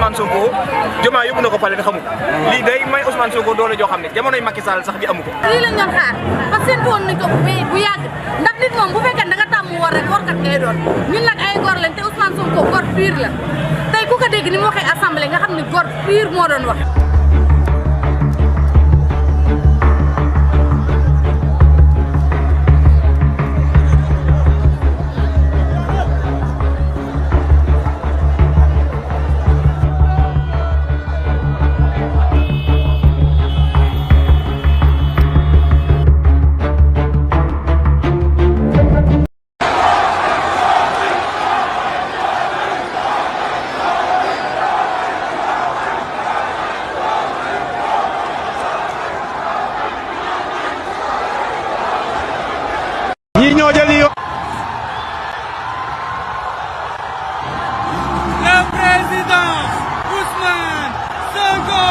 Ousmane Sonko Diomaye yóbbu na ko pale te xamu ko lii day may Ousmane Sonko doole joo xam ne jamonoy Macky Sall sax bi amu ko. lii lañ doon xaar parce que seen woon nañ ko bu yàgg ndax nit moom bu fekkee da nga tàmm war rek warkat ngay doon ñun nag ay gor lañ te Ousmane Sonko gor pire la tey ku ko dégg ni mu waxee assemblée nga xam ne gor pire moo doon wax. Le président Ousmane Sonko.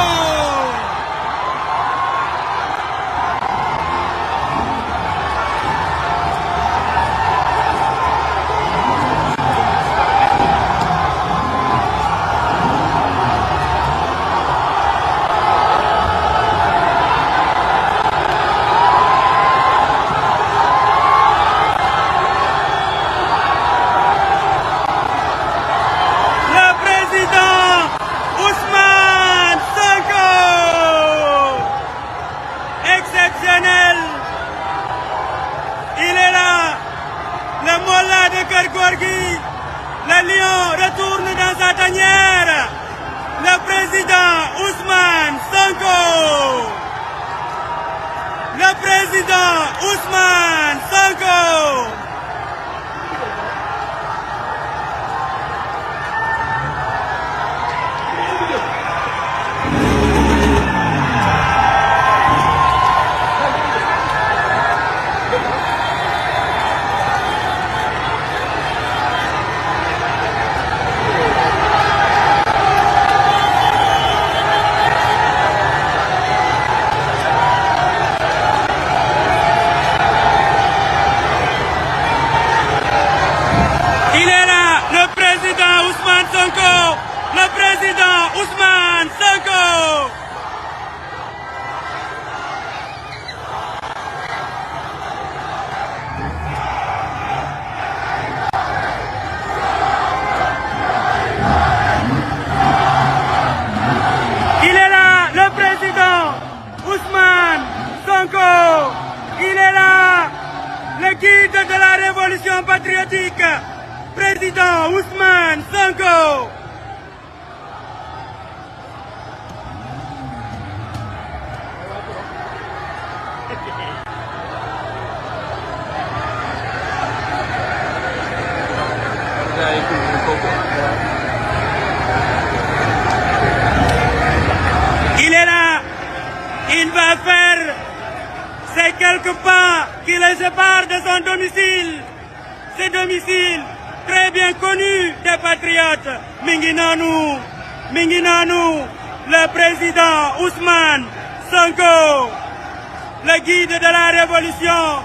Il est là, le mollah de Kër Gorgui, le lion retourne dans sa tanière, le président Ousmane Sonko. Le président Ousmane Sonko. Le président Ousmane Sonko. Il est là, le président Ousmane Sonko. Il est là, le guide de la révolution patriotique, président Ousmane Sonko. Il est là, il va faire ces quelques pas qui le séparent de son domicile. Ce domicile très bien connu des patriotes. Minginanou, le président Ousmane Sonko, le guide de la révolution.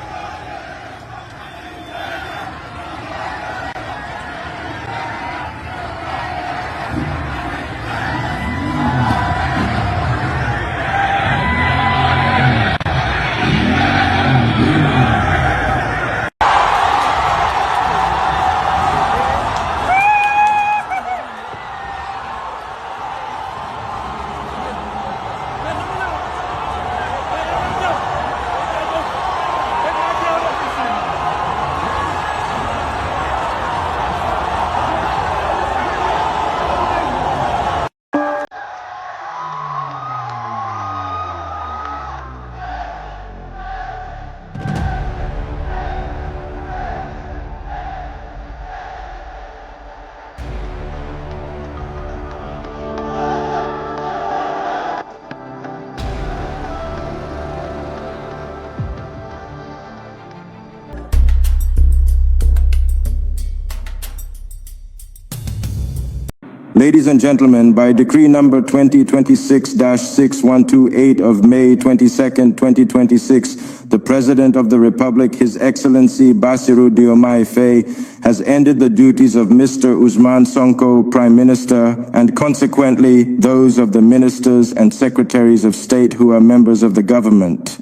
Ladies and gentlemen, by decree number 2026-6128 of May 22nd, 2026, the President of the Republic, His Excellency Bassirou Diomaye Faye, has ended the duties of Mr. Ousmane Sonko, Prime Minister, and consequently those of the ministers and secretaries of state who are members of the government.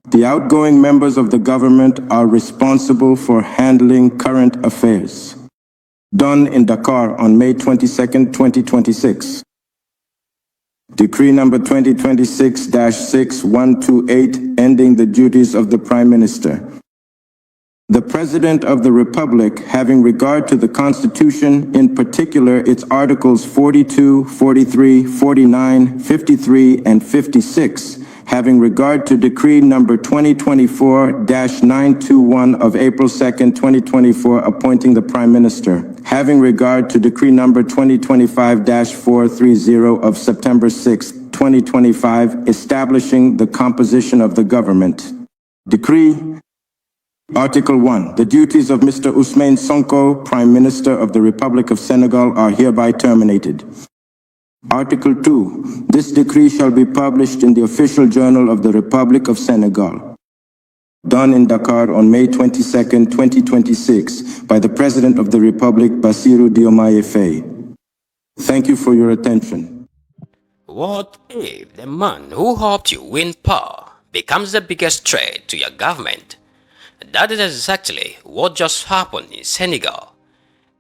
The outgoing members of the government are responsible for handling current affairs. Done in Dakar on May 22nd, 2026. Decree number 2026-6128, ending the duties of the Prime Minister. The President of the Republic, having regard to the Constitution, in particular its Articles 42, 43, 49, 53, and 56, having regard to Decree number 2024-921 of April 2nd, 2024, appointing the Prime Minister, having regard to Decree number 2025-430 of September 6, 2025, establishing the composition of the government. Decree Article 1. The duties of Mr. Ousmane Sonko, Prime Minister of the Republic of Senegal, are hereby terminated. Article 2. This decree shall be published in the official journal of the Republic of Senegal. Done in Dakar on May 22nd, 2026, by the President of the Republic, Bassirou Diomaye Faye. Thank you for your attention. What if the man who helped you win power becomes the biggest threat to your government? That is exactly what just happened in Senegal.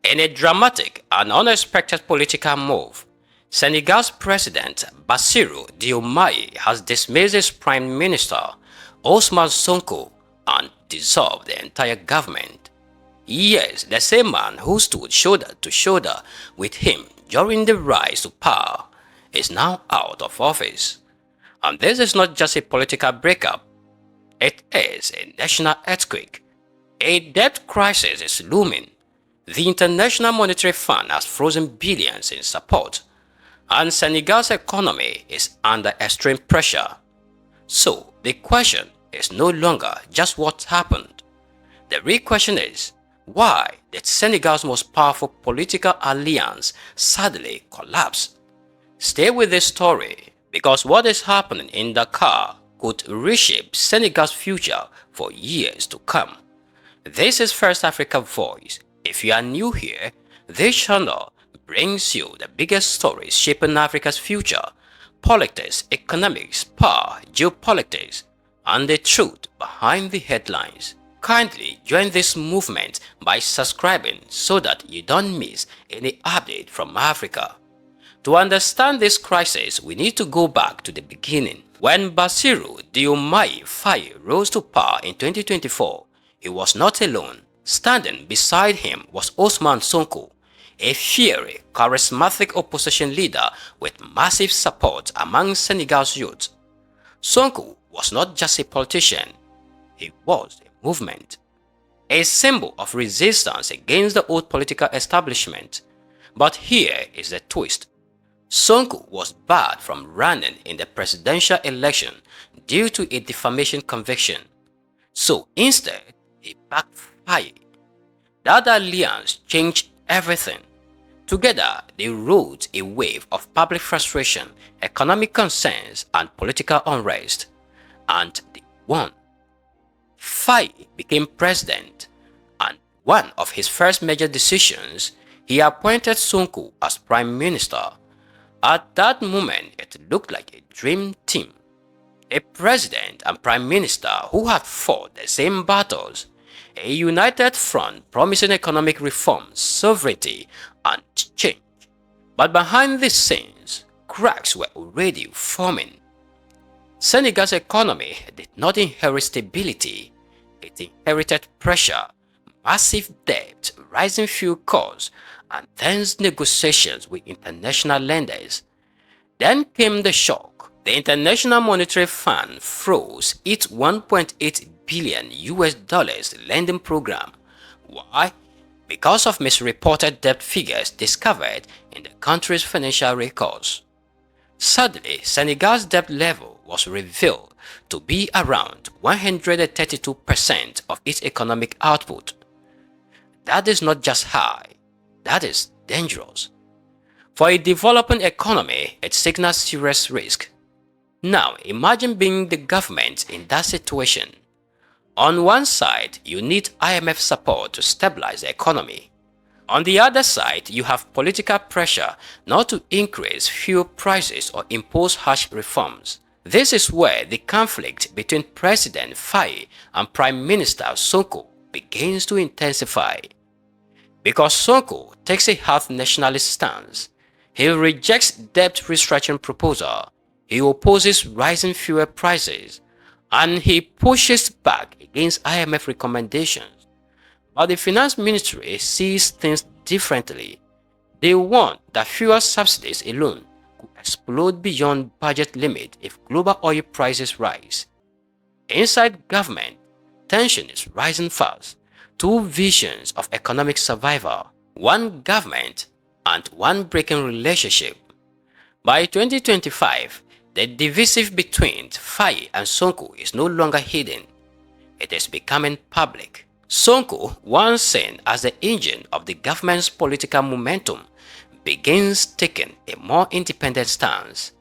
In a dramatic and unexpected political move, Senegal's President Bassirou Diomaye has dismissed his Prime Minister Ousmane Sonko and dissolved the entire government. Yes, the same man who stood shoulder to shoulder with him during the rise to power is now out of office. And this is not just a political breakup, it is a national earthquake. A debt crisis is looming. The International Monetary Fund has frozen billions in support, and Senegal's economy is under extreme pressure. So the question is no longer just what happened. The real question is, why did Senegal's most powerful political alliance sadly collapse? Stay with this story, because what is happening in Dakar could reshape Senegal's future for years to come. This is First Africa Voice. If you are new here, this channel brings you the biggest stories shaping Africa's future: politics, economics, power, geopolitics, and the truth behind the headlines. Kindly join this movement by subscribing so that you don't miss any update from Africa. To understand this crisis, we need to go back to the beginning. When Bassirou Diomaye Faye rose to power in 2024, he was not alone. Standing beside him was Ousmane Sonko, a fiery, charismatic opposition leader with massive support among Senegal's youth. Sonko was not just a politician, he was a movement, a symbol of resistance against the old political establishment. But here is the twist. Sonko was barred from running in the presidential election due to a defamation conviction. So instead, he backfired. That alliance changed everything. Together, they rode a wave of public frustration, economic concerns, and political unrest. And they won. Faye became president, and one of his first major decisions, he appointed Sonko as prime minister. At that moment, it looked like a dream team. A president and prime minister who had fought the same battles. A united front promising economic reform, sovereignty, and change. But behind the scenes, cracks were already forming. Senegal's economy did not inherit stability. It inherited pressure, massive debt, rising fuel costs, and tense negotiations with international lenders. Then came the shock. The International Monetary Fund froze its $1.8 billion lending program. Why? Because of misreported debt figures discovered in the country's financial records. Suddenly, Senegal's debt level was revealed to be around 132% of its economic output. That is not just high, that is dangerous. For a developing economy, it signals serious risk. Now, imagine being the government in that situation. On one side, you need IMF support to stabilize the economy. On the other side, you have political pressure not to increase fuel prices or impose harsh reforms. This is where the conflict between President Faye and Prime Minister Sonko begins to intensify. Because Sonko takes a half-nationalist stance, he rejects debt restructuring proposal, he opposes rising fuel prices, and he pushes back against IMF recommendations. But the Finance Ministry sees things differently. They want that fuel subsidies alone could explode beyond budget limit if global oil prices rise. Inside government, tension is rising fast. Two visions of economic survival, one government and one breaking relationship. By 2025, the divisive between Faye and Sonko is no longer hidden. It is becoming public. Sonko, once seen as the engine of the government's political momentum, begins taking a more independent stance.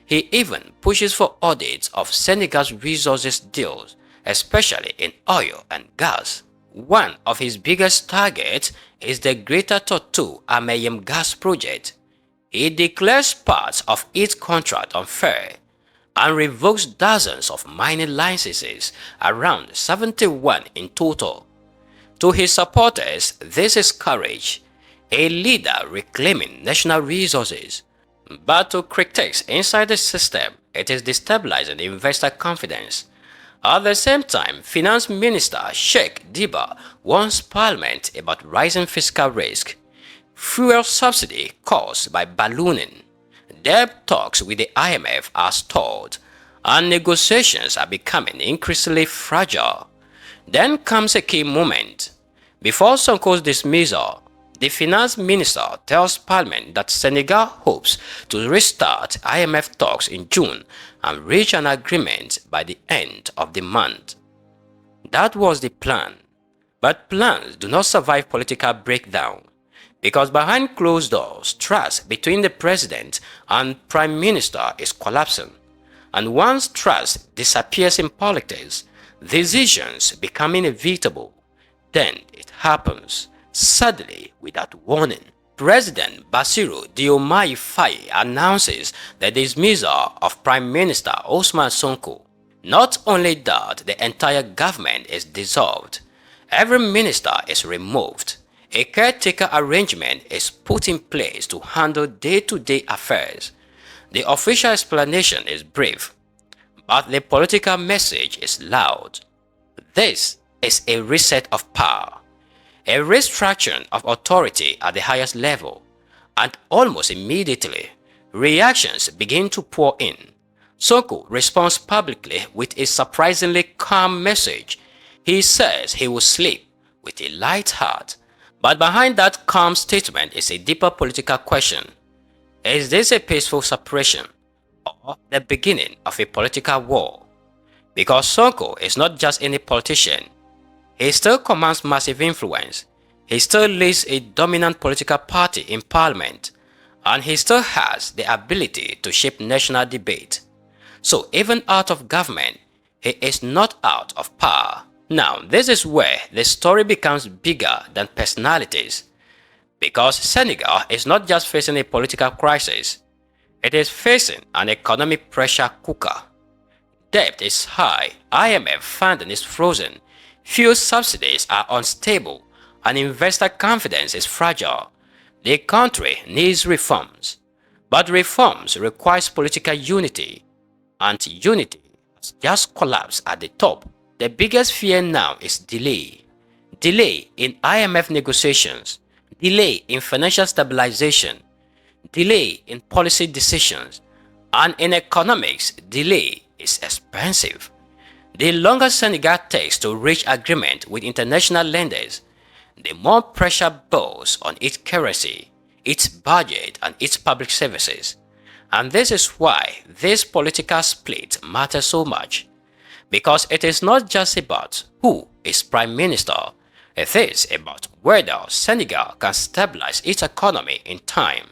He even pushes for audits of Senegal's resources deals, especially in oil and gas. One of his biggest targets is the Greater Tortue Amayem gas project. He declares parts of its contract unfair and revokes dozens of mining licenses, around 71 in total. To his supporters, this is courage, a leader reclaiming national resources. But to critics inside the system, it is destabilizing investor confidence. At the same time, Finance Minister Sheikh Diba warns Parliament about rising fiscal risk, fuel subsidy caused by ballooning, debt talks with the IMF are stalled, and negotiations are becoming increasingly fragile. Then comes a key moment. Before Sonko's dismissal, the Finance Minister tells Parliament that Senegal hopes to restart IMF talks in June and reach an agreement by the end of the month. That was the plan. But plans do not survive political breakdown, because behind closed doors, trust between the President and Prime Minister is collapsing. And once trust disappears in politics, decisions become inevitable. Then it happens, suddenly without warning. President Bassirou Diomaye Faye announces the dismissal of Prime Minister Ousmane Sonko. Not only that, the entire government is dissolved. Every minister is removed. A caretaker arrangement is put in place to handle day-to-day affairs. The official explanation is brief, but the political message is loud. This is a reset of power, a restructuring of authority at the highest level, and almost immediately, reactions begin to pour in. Sonko responds publicly with a surprisingly calm message. He says he will sleep with a light heart. But behind that calm statement is a deeper political question. Is this a peaceful separation or the beginning of a political war? Because Sonko is not just any politician. He still commands massive influence. He still leads a dominant political party in parliament. And he still has the ability to shape national debate. So even out of government, he is not out of power. Now, this is where the story becomes bigger than personalities. Because Senegal is not just facing a political crisis, it is facing an economic pressure cooker. Debt is high, IMF funding is frozen, fuel subsidies are unstable, and investor confidence is fragile. The country needs reforms. But reforms requires political unity, and unity has just collapsed at the top. The biggest fear now is delay. Delay in IMF negotiations, delay in financial stabilization, delay in policy decisions, and in economics, delay is expensive. The longer Senegal takes to reach agreement with international lenders, the more pressure builds on its currency, its budget, and its public services. And this is why this political split matters so much. Because it is not just about who is Prime Minister, it is about whether Senegal can stabilize its economy in time.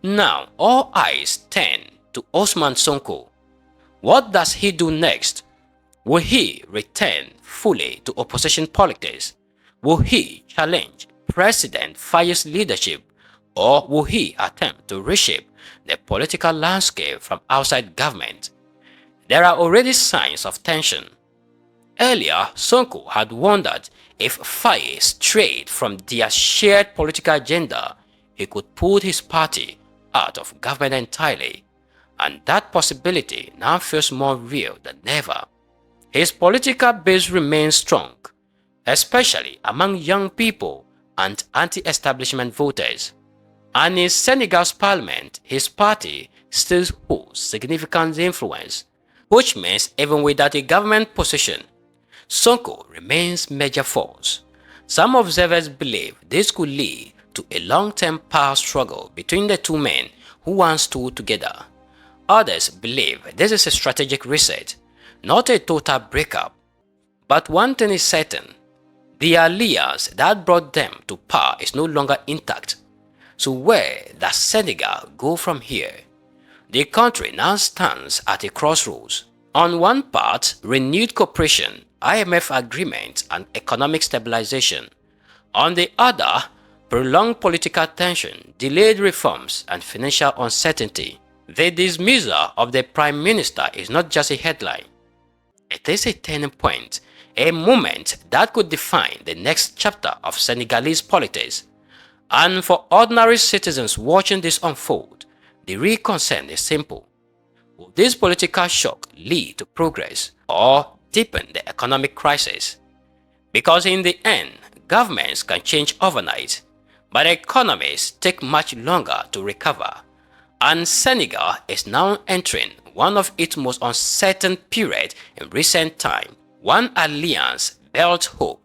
Now all eyes turn to Ousmane Sonko. What does he do next? Will he return fully to opposition politics? Will he challenge President Faye's leadership, or will he attempt to reshape the political landscape from outside government? There are already signs of tension. Earlier, Sonko had wondered if Faye strayed from their shared political agenda, he could put his party out of government entirely, and that possibility now feels more real than ever. His political base remains strong, especially among young people and anti-establishment voters. And in Senegal's parliament, his party still holds significant influence, which means even without a government position, Sonko remains major force. Some observers believe this could lead to a long-term power struggle between the two men who once stood together. Others believe this is a strategic reset, not a total breakup. But one thing is certain, the alliance that brought them to power is no longer intact. So where does Senegal go from here? The country now stands at a crossroads. On one part, renewed cooperation, IMF agreement and economic stabilization. On the other, prolonged political tension, delayed reforms and financial uncertainty. The dismissal of the Prime Minister is not just a headline. It is a turning point, a moment that could define the next chapter of Senegalese politics. And for ordinary citizens watching this unfold, the real concern is simple. Will this political shock lead to progress or deepen the economic crisis? Because in the end, governments can change overnight, but economies take much longer to recover. And Senegal is now entering one of its most uncertain periods in recent time. One alliance built hope.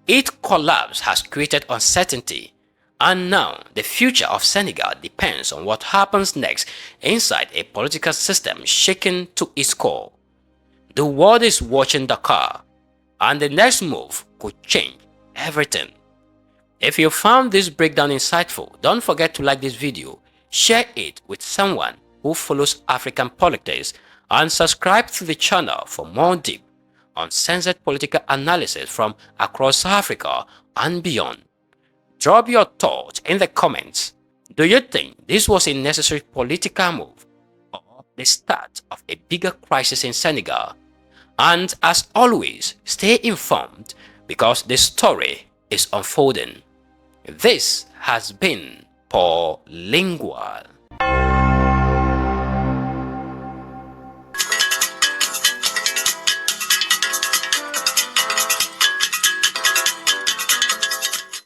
Its collapse has created uncertainty. And now the future of Senegal depends on what happens next inside a political system shaken to its core. The world is watching Dakar, and the next move could change everything. If you found this breakdown insightful, don't forget to like this video, share it with someone who follows African politics, and subscribe to the channel for more deep, uncensored political analysis from across Africa and beyond. Drop your thoughts in the comments. Do you think this was a necessary political move or the start of a bigger crisis in Senegal? And as always, stay informed because the story is unfolding. This has been Paul Lingual.